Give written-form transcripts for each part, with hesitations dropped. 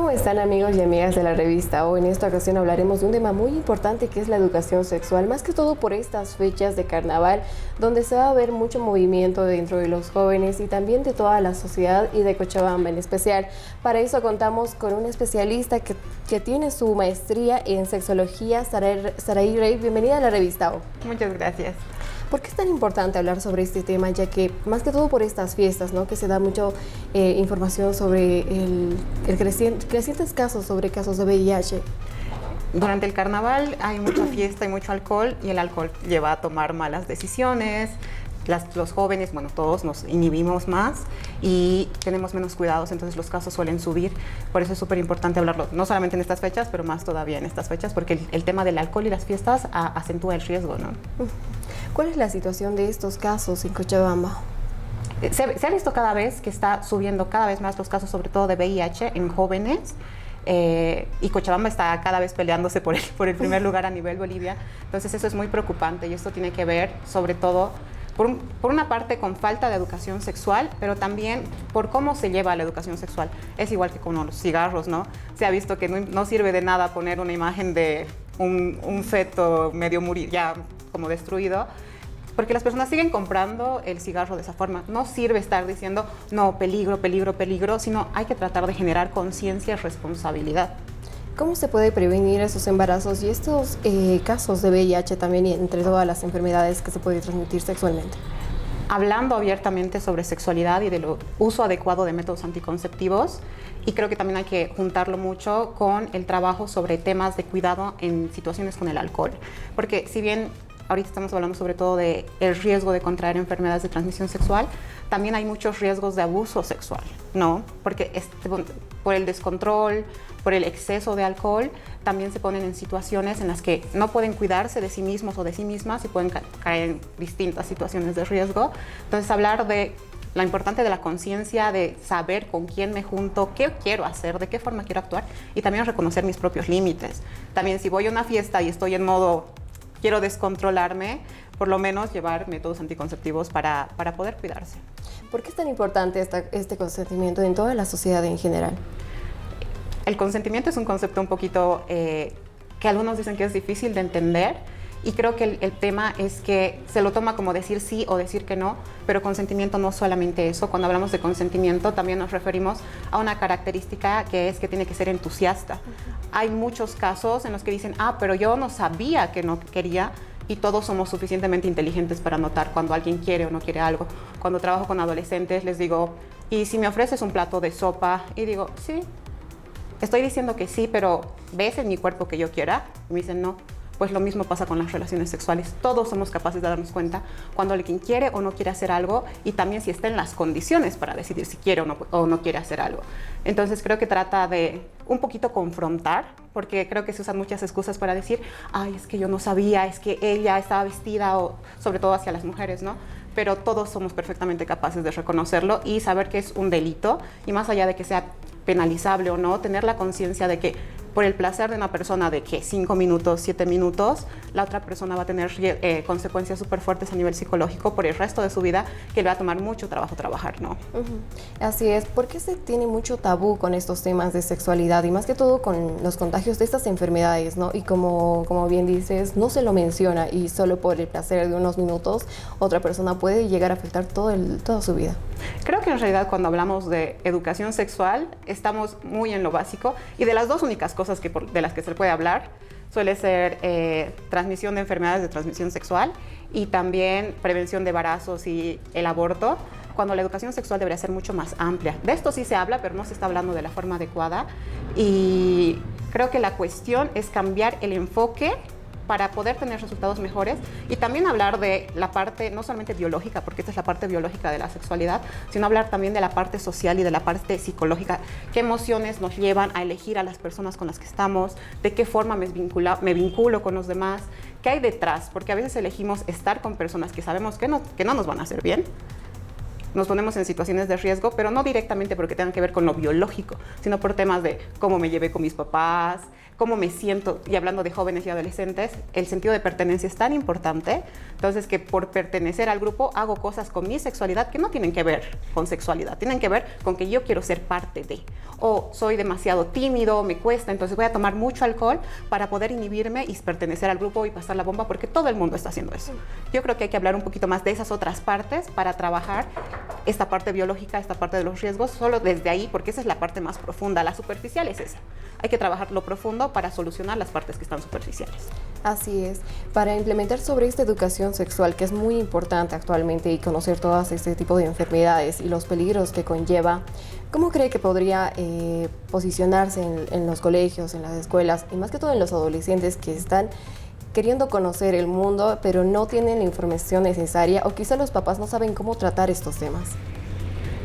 ¿Cómo están, amigos y amigas de la revista? Hoy en esta ocasión hablaremos de un tema muy importante que es la educación sexual, más que todo por estas fechas de carnaval, donde se va a ver mucho movimiento dentro de los jóvenes y también de toda la sociedad y de Cochabamba en especial. Para eso contamos con una especialista que tiene su maestría en sexología, Saraí Rey. Bienvenida a la revista. Muchas gracias. ¿Por qué es tan importante hablar sobre este tema? Ya que, más que todo por estas fiestas, ¿no?, que se da mucho información sobre el crecientes casos de VIH. Durante el carnaval hay mucha fiesta y mucho alcohol, y el alcohol lleva a tomar malas decisiones. Los jóvenes, bueno, todos nos inhibimos más y tenemos menos cuidados, entonces los casos suelen subir. Por eso es súper importante hablarlo, no solamente en estas fechas, pero más todavía en estas fechas, porque el tema del alcohol y las fiestas acentúa el riesgo, ¿no? ¿Cuál es la situación de estos casos en Cochabamba? Se ha visto cada vez que está subiendo cada vez más los casos, sobre todo de VIH en jóvenes. Y Cochabamba está cada vez peleándose por el primer lugar a nivel Bolivia. Entonces eso es muy preocupante, y esto tiene que ver sobre todo por una parte con falta de educación sexual, pero también por cómo se lleva la educación sexual. Es igual que con los cigarros, ¿no? Se ha visto que no sirve de nada poner una imagen de un feto medio morir, ya como destruido, porque las personas siguen comprando el cigarro de esa forma. No sirve estar diciendo, no, peligro, peligro, peligro, sino hay que tratar de generar conciencia y responsabilidad. ¿Cómo se puede prevenir esos embarazos y estos casos de VIH también, entre todas las enfermedades que se pueden transmitir sexualmente? Hablando abiertamente sobre sexualidad y del uso adecuado de métodos anticonceptivos, y creo que también hay que juntarlo mucho con el trabajo sobre temas de cuidado en situaciones con el alcohol, porque si bien ahorita estamos hablando sobre todo del riesgo de contraer enfermedades de transmisión sexual, también hay muchos riesgos de abuso sexual, ¿no? Porque por el descontrol, por el exceso de alcohol, también se ponen en situaciones en las que no pueden cuidarse de sí mismos o de sí mismas y pueden caer en distintas situaciones de riesgo. Entonces, hablar de lo importante de la conciencia, de saber con quién me junto, qué quiero hacer, de qué forma quiero actuar, y también reconocer mis propios límites. También, si voy a una fiesta y estoy en modo quiero descontrolarme, por lo menos llevar métodos anticonceptivos para poder cuidarse. ¿Por qué es tan importante este consentimiento en toda la sociedad en general? El consentimiento es un concepto un poquito que algunos dicen que es difícil de entender, y creo que el tema es que se lo toma como decir sí o decir que no, pero consentimiento no es solamente eso. Cuando hablamos de consentimiento también nos referimos a una característica que es que tiene que ser entusiasta. Hay muchos casos en los que dicen, pero yo no sabía que no quería, y todos somos suficientemente inteligentes para notar cuando alguien quiere o no quiere algo. Cuando trabajo con adolescentes les digo, ¿y si me ofreces un plato de sopa? Y digo, sí, estoy diciendo que sí, pero ¿ves en mi cuerpo que yo quiera? Y me dicen, no. Pues lo mismo pasa con las relaciones sexuales. Todos somos capaces de darnos cuenta cuando alguien quiere o no quiere hacer algo, y también si está en las condiciones para decidir si quiere o no quiere hacer algo. Entonces creo que trata de un poquito confrontar, porque creo que se usan muchas excusas para decir, es que yo no sabía, es que ella estaba vestida, o sobre todo hacia las mujeres, ¿no? Pero todos somos perfectamente capaces de reconocerlo y saber que es un delito, y más allá de que sea penalizable o no, tener la conciencia de que por el placer de una persona de que 5 minutos, 7 minutos, la otra persona va a tener consecuencias súper fuertes a nivel psicológico por el resto de su vida, que le va a tomar mucho trabajo trabajar, ¿no? Así es. ¿Por qué se tiene mucho tabú con estos temas de sexualidad y más que todo con los contagios de estas enfermedades, ¿no? Y como bien dices, no se lo menciona, y solo por el placer de unos minutos otra persona puede llegar a afectar toda su vida. Creo que en realidad cuando hablamos de educación sexual estamos muy en lo básico, y de las dos únicas cosas de las que se puede hablar suele ser transmisión de enfermedades de transmisión sexual, y también prevención de embarazos y el aborto, cuando la educación sexual debería ser mucho más amplia. De esto sí se habla, pero no se está hablando de la forma adecuada, y creo que la cuestión es cambiar el enfoque para poder tener resultados mejores, y también hablar de la parte no solamente biológica, porque esta es la parte biológica de la sexualidad, sino hablar también de la parte social y de la parte psicológica. ¿Qué emociones nos llevan a elegir a las personas con las que estamos? ¿De qué forma me vinculo con los demás? ¿Qué hay detrás? Porque a veces elegimos estar con personas que sabemos que no nos van a hacer bien, nos ponemos en situaciones de riesgo, pero no directamente porque tengan que ver con lo biológico, sino por temas de cómo me llevé con mis papás, cómo me siento, y hablando de jóvenes y adolescentes, el sentido de pertenencia es tan importante, entonces que por pertenecer al grupo hago cosas con mi sexualidad que no tienen que ver con sexualidad, tienen que ver con que yo quiero ser parte de, o soy demasiado tímido, me cuesta, entonces voy a tomar mucho alcohol para poder inhibirme y pertenecer al grupo y pasar la bomba, porque todo el mundo está haciendo eso. Yo creo que hay que hablar un poquito más de esas otras partes para trabajar esta parte biológica, esta parte de los riesgos, solo desde ahí, porque esa es la parte más profunda, la superficial es esa. Hay que trabajar lo profundo para solucionar las partes que están superficiales. Así es. Para implementar sobre esta educación sexual, que es muy importante actualmente, y conocer todas este tipo de enfermedades y los peligros que conlleva, ¿cómo cree que podría posicionarse en los colegios, en las escuelas, y más que todo en los adolescentes que están queriendo conocer el mundo, pero no tienen la información necesaria, o quizá los papás no saben cómo tratar estos temas?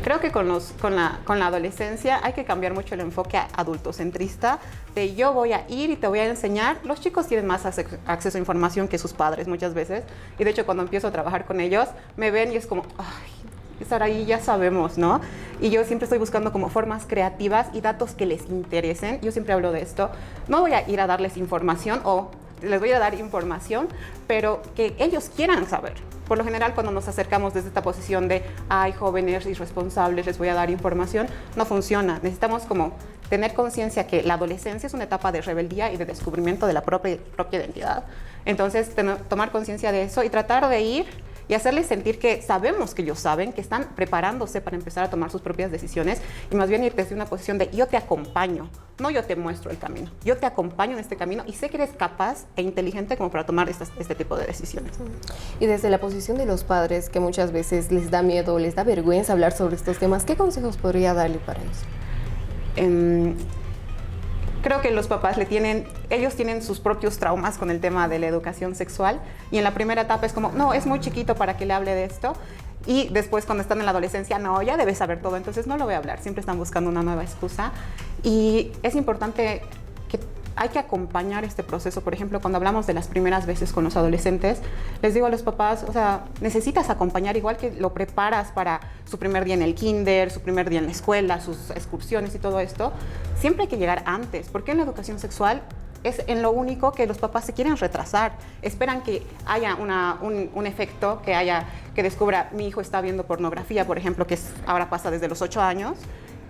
Creo que con la adolescencia hay que cambiar mucho el enfoque adultocentrista de yo voy a ir y te voy a enseñar. Los chicos tienen más acceso a información que sus padres muchas veces, y de hecho cuando empiezo a trabajar con ellos me ven y es como, ay, Saraí, ya sabemos, ¿no? Y yo siempre estoy buscando como formas creativas y datos que les interesen. Yo siempre hablo de esto. No voy a ir a darles información o les voy a dar información, pero que ellos quieran saber. Por lo general, cuando nos acercamos desde esta posición de hay jóvenes irresponsables, les voy a dar información, no funciona. Necesitamos como tener conciencia que la adolescencia es una etapa de rebeldía y de descubrimiento de la propia identidad. Entonces, tomar conciencia de eso y tratar de ir y hacerles sentir que sabemos que ellos saben, que están preparándose para empezar a tomar sus propias decisiones, y más bien ir desde una posición de yo te acompaño, no yo te muestro el camino, yo te acompaño en este camino y sé que eres capaz e inteligente como para tomar este tipo de decisiones. Y desde la posición de los padres, que muchas veces les da miedo, les da vergüenza hablar sobre estos temas, ¿qué consejos podría darle para eso? Creo que los papás ellos tienen sus propios traumas con el tema de la educación sexual, y en la primera etapa es como, no, es muy chiquito para que le hable de esto, y después cuando están en la adolescencia, no, ya debe saber todo, entonces no lo voy a hablar, siempre están buscando una nueva excusa, y es importante que hay que acompañar este proceso. Por ejemplo, cuando hablamos de las primeras veces con los adolescentes, les digo a los papás, o sea, necesitas acompañar igual que lo preparas para su primer día en el kinder, su primer día en la escuela, sus excursiones y todo esto. Siempre hay que llegar antes, porque en la educación sexual es en lo único que los papás se quieren retrasar. Esperan que haya un efecto, que descubra, mi hijo está viendo pornografía, por ejemplo, que ahora pasa desde los 8 años,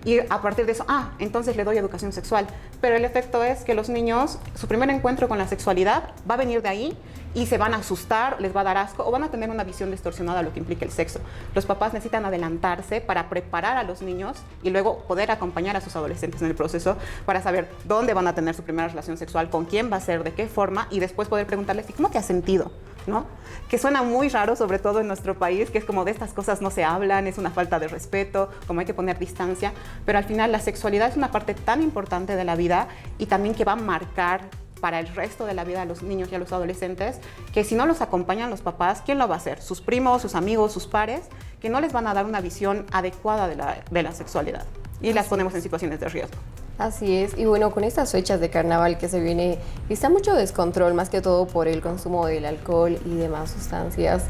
y a partir de eso, entonces le doy educación sexual. Pero el efecto es que los niños, su primer encuentro con la sexualidad va a venir de ahí, y se van a asustar, les va a dar asco, o van a tener una visión distorsionada de lo que implica el sexo. Los papás necesitan adelantarse para preparar a los niños y luego poder acompañar a sus adolescentes en el proceso para saber dónde van a tener su primera relación sexual, con quién va a ser, de qué forma, y después poder preguntarles, ¿y cómo te has sentido? ¿No? Que suena muy raro, sobre todo en nuestro país, que es como de estas cosas no se hablan, es una falta de respeto, como hay que poner distancia, pero al final la sexualidad es una parte tan importante de la vida y también que va a marcar para el resto de la vida a los niños y a los adolescentes, que si no los acompañan los papás, ¿quién lo va a hacer? Sus primos, sus amigos, sus pares, que no les van a dar una visión adecuada de la sexualidad, y las ponemos en situaciones de riesgo. Así es, y bueno, con estas fechas de carnaval que se viene, está mucho descontrol, más que todo por el consumo del alcohol y demás sustancias.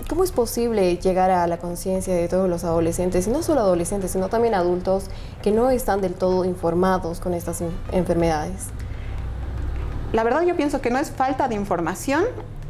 ¿Cómo es posible llegar a la conciencia de todos los adolescentes, y no solo adolescentes, sino también adultos que no están del todo informados con estas enfermedades? La verdad, yo pienso que no es falta de información,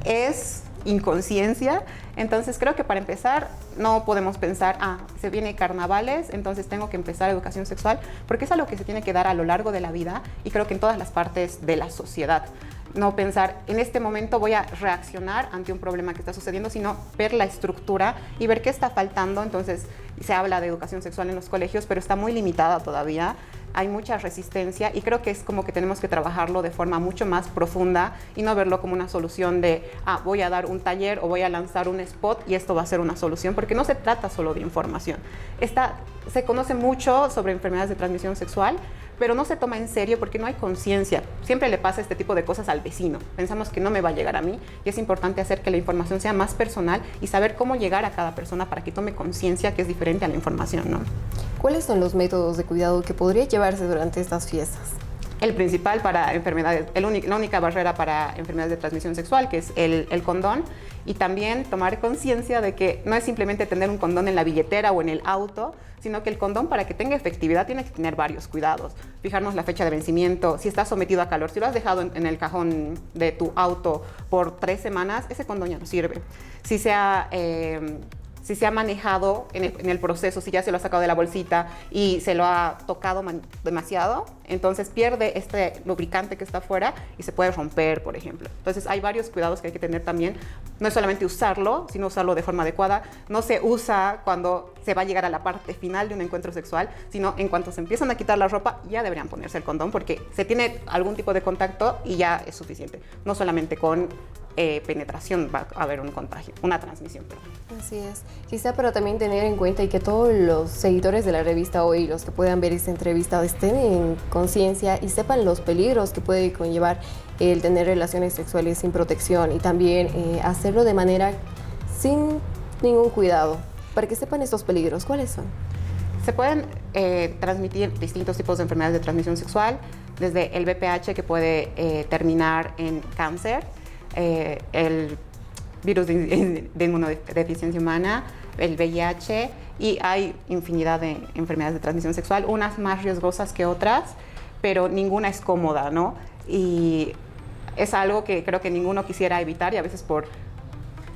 es inconsciencia. Entonces creo que para empezar no podemos pensar, se viene carnavales, entonces tengo que empezar educación sexual, porque es algo que se tiene que dar a lo largo de la vida, y creo que en todas las partes de la sociedad. No pensar, en este momento voy a reaccionar ante un problema que está sucediendo, sino ver la estructura y ver qué está faltando. Entonces se habla de educación sexual en los colegios, pero está muy limitada todavía. Hay mucha resistencia, y creo que es como que tenemos que trabajarlo de forma mucho más profunda y no verlo como una solución de, voy a dar un taller o voy a lanzar un spot y esto va a ser una solución, porque no se trata solo de información. Se conoce mucho sobre enfermedades de transmisión sexual, pero no se toma en serio porque no hay conciencia. Siempre le pasa este tipo de cosas al vecino. Pensamos que no me va a llegar a mí, y es importante hacer que la información sea más personal y saber cómo llegar a cada persona para que tome conciencia que es diferente a la información, ¿no? ¿Cuáles son los métodos de cuidado que podría llevarse durante estas fiestas? El principal para enfermedades, la única barrera para enfermedades de transmisión sexual, que es el condón, Y también tomar conciencia de que no es simplemente tener un condón en la billetera o en el auto, sino que el condón, para que tenga efectividad, tiene que tener varios cuidados. Fijarnos la fecha de vencimiento, si está sometido a calor, si lo has dejado en el cajón de tu auto por 3 semanas, ese condón ya no sirve. Si se ha manejado en el proceso, si ya se lo ha sacado de la bolsita y se lo ha tocado demasiado, entonces pierde este lubricante que está afuera y se puede romper, por ejemplo. Entonces hay varios cuidados que hay que tener también. No es solamente usarlo, sino usarlo de forma adecuada. No se usa cuando se va a llegar a la parte final de un encuentro sexual, sino en cuanto se empiezan a quitar la ropa, ya deberían ponerse el condón, porque se tiene algún tipo de contacto y ya es suficiente. No solamente con penetración va a haber un contagio, una transmisión. Perdón. Así es. Quizá pero también tener en cuenta y que todos los seguidores de la revista Hoy, los que puedan ver esta entrevista, estén en conciencia y sepan los peligros que puede conllevar el tener relaciones sexuales sin protección y también hacerlo de manera sin ningún cuidado, para que sepan estos peligros. ¿Cuáles son? Se pueden transmitir distintos tipos de enfermedades de transmisión sexual, desde el VPH, que puede terminar en cáncer, el virus de inmunodeficiencia humana, el VIH, y hay infinidad de enfermedades de transmisión sexual, unas más riesgosas que otras, pero ninguna es cómoda, ¿no? Y es algo que creo que ninguno quisiera evitar, y a veces por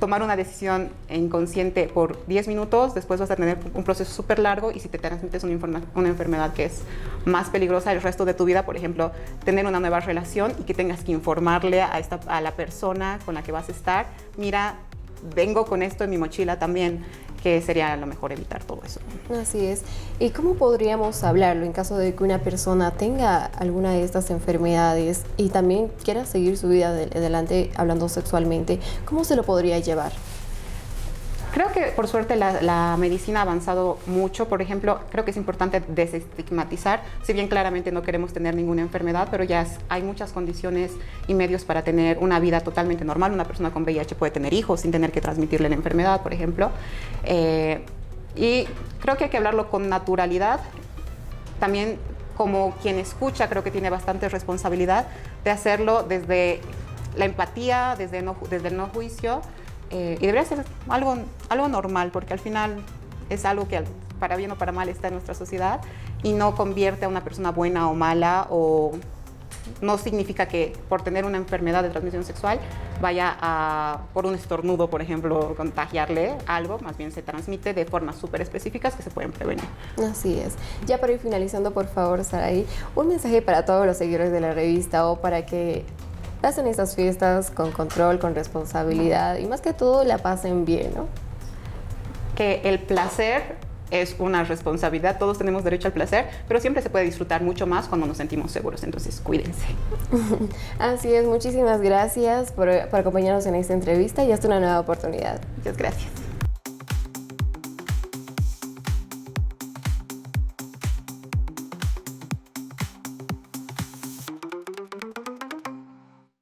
tomar una decisión inconsciente por 10 minutos, después vas a tener un proceso súper largo, y si te transmites una enfermedad que es más peligrosa el resto de tu vida, por ejemplo, tener una nueva relación y que tengas que informarle a la persona con la que vas a estar, mira, vengo con esto en mi mochila también, que sería lo mejor evitar todo eso. Así es. ¿Y cómo podríamos hablarlo en caso de que una persona tenga alguna de estas enfermedades y también quiera seguir su vida adelante hablando sexualmente? ¿Cómo se lo podría llevar? Creo que por suerte la medicina ha avanzado mucho. Por ejemplo, creo que es importante desestigmatizar, si bien claramente no queremos tener ninguna enfermedad, pero ya hay muchas condiciones y medios para tener una vida totalmente normal. Una persona con VIH puede tener hijos sin tener que transmitirle la enfermedad, por ejemplo. Y creo que hay que hablarlo con naturalidad. También, como quien escucha, creo que tiene bastante responsabilidad de hacerlo desde la empatía, desde el no juicio. Y debería ser algo normal, porque al final es algo que para bien o para mal está en nuestra sociedad y no convierte a una persona buena o mala, o no significa que por tener una enfermedad de transmisión sexual vaya a, por un estornudo, por ejemplo, contagiarle algo. Más bien se transmite de formas súper específicas que se pueden prevenir. Así es. Ya para ir finalizando, por favor, Saraí, un mensaje para todos los seguidores de la revista o para que pasen estas fiestas con control, con responsabilidad y más que todo la pasen bien, ¿no? Que el placer es una responsabilidad, todos tenemos derecho al placer, pero siempre se puede disfrutar mucho más cuando nos sentimos seguros, entonces cuídense. Así es, muchísimas gracias por acompañarnos en esta entrevista y hasta una nueva oportunidad. Muchas gracias.